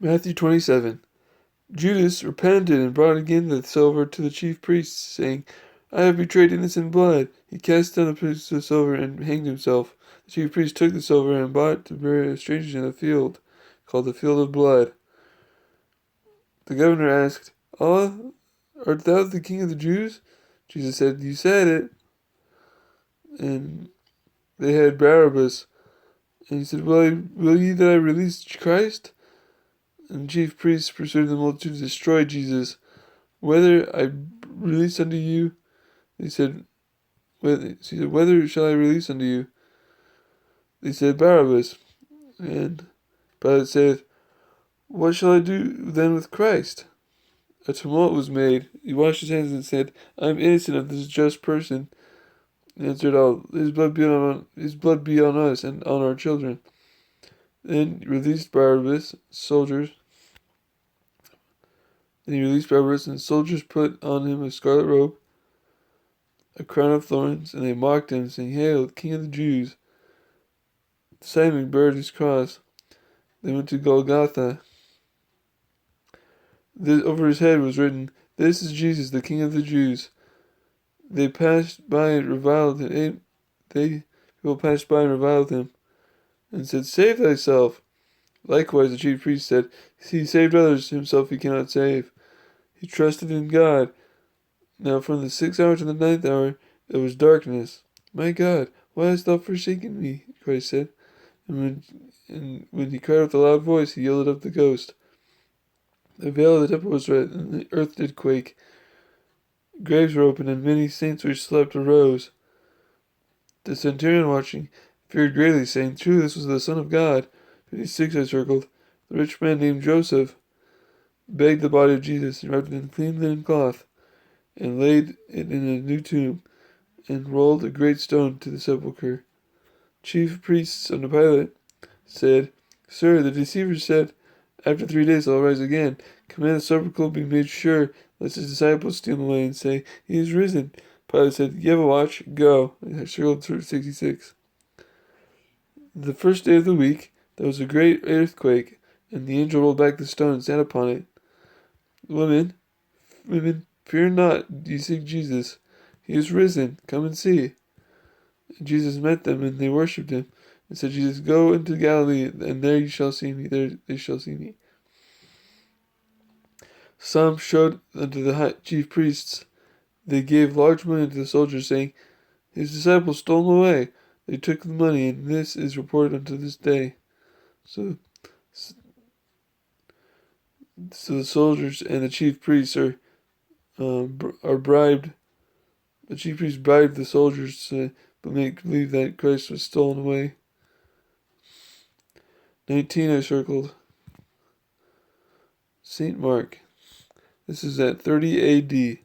Matthew 27. Judas repented and brought again the silver to the chief priests, saying, I have betrayed innocent blood. He cast down the piece of silver and hanged himself. The chief priests took the silver and bought it to bury a stranger in a field, called the field of blood. The governor asked, Allah, art thou the king of the Jews? Jesus said, You said it. And they had Barabbas. And he said, Will ye that I release Christ? And the chief priests pursued the multitude to destroy Jesus. Whether I release unto you, he said, Whether shall I release unto you? They said, Barabbas. And Pilate said, What shall I do then with Christ? A tumult was made. He washed his hands and said, I am innocent of this just person. And answered all, His blood be on us and on our children. Then he released Barabbas, and soldiers put on him a scarlet robe, a crown of thorns, and they mocked him, saying, Hail, King of the Jews! Simon buried his cross. They went to Golgotha. Over his head was written, This is Jesus, the King of the Jews. They passed by and reviled him. People passed by and reviled him, and said, Save thyself. Likewise, the chief priest said, He saved others, himself he cannot save. He trusted in God. Now from the 6th hour to the 9th hour there was darkness. My God, why hast thou forsaken me? Christ said. And when he cried with a loud voice, he yielded up the ghost. The veil of the temple was rent, and the earth did quake. Graves were opened, and many saints which slept arose. The centurion watching feared greatly, saying, Truly this was the Son of God. 56 I circled. The rich man named Joseph begged the body of Jesus, and wrapped it in clean linen cloth, and laid it in a new tomb, and rolled a great stone to the sepulchre. Chief priests under Pilate said, Sir, the deceiver said, After 3 days I'll rise again. Command the sepulchre be made sure, lest his disciples steal him away and say, He is risen. Pilate said, You have a watch, go. I circled 66. The first day of the week, there was a great earthquake, and the angel rolled back the stone and sat upon it. Women, fear not, ye seek Jesus. He is risen, come and see. And Jesus met them, and they worshipped him, and said, Jesus, go into Galilee, and there ye shall see me, there they shall see me. Some showed unto the chief priests. They gave large money to the soldiers, saying, His disciples stole him away. They took the money, and this is reported unto this day. So the soldiers and the chief priests are bribed. The chief priests bribed the soldiers to make believe that Christ was stolen away. 19 I circled. St. Mark. This is at 30 A.D.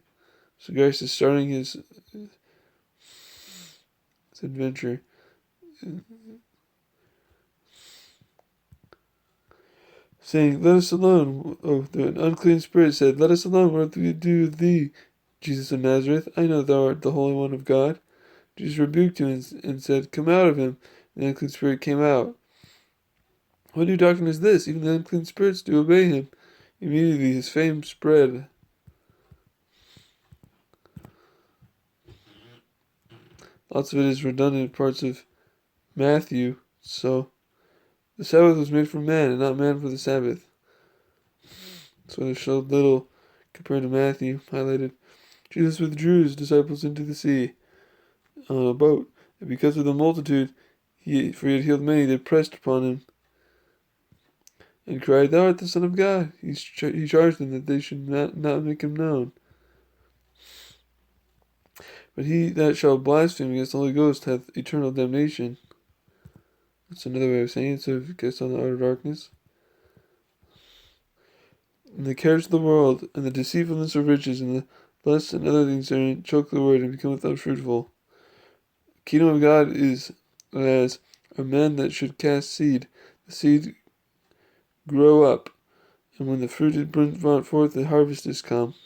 So Christ is starting his adventure. Saying, Let us alone. The unclean spirit said, Let us alone. What do we do with thee, Jesus of Nazareth? I know thou art the Holy One of God. Jesus rebuked him and said, Come out of him. And the unclean spirit came out. What new doctrine is this? Even the unclean spirits do obey him. Immediately his fame spread. Lots of it is redundant parts of Matthew. So, the Sabbath was made for man, and not man for the Sabbath. So it showed little compared to Matthew, highlighted. Jesus withdrew his disciples into the sea on a boat, and because of the multitude, for he had healed many, they pressed upon him and cried, Thou art the Son of God. He charged them that they should not make him known. But he that shall blaspheme against the Holy Ghost hath eternal damnation. That's another way of saying it, so if you cast on the outer darkness. And the cares of the world, and the deceitfulness of riches, and the lust and other things therein choke the word, and becometh unfruitful. The kingdom of God is as a man that should cast seed. The seed grow up, and when the fruit is brought forth, the harvest is come.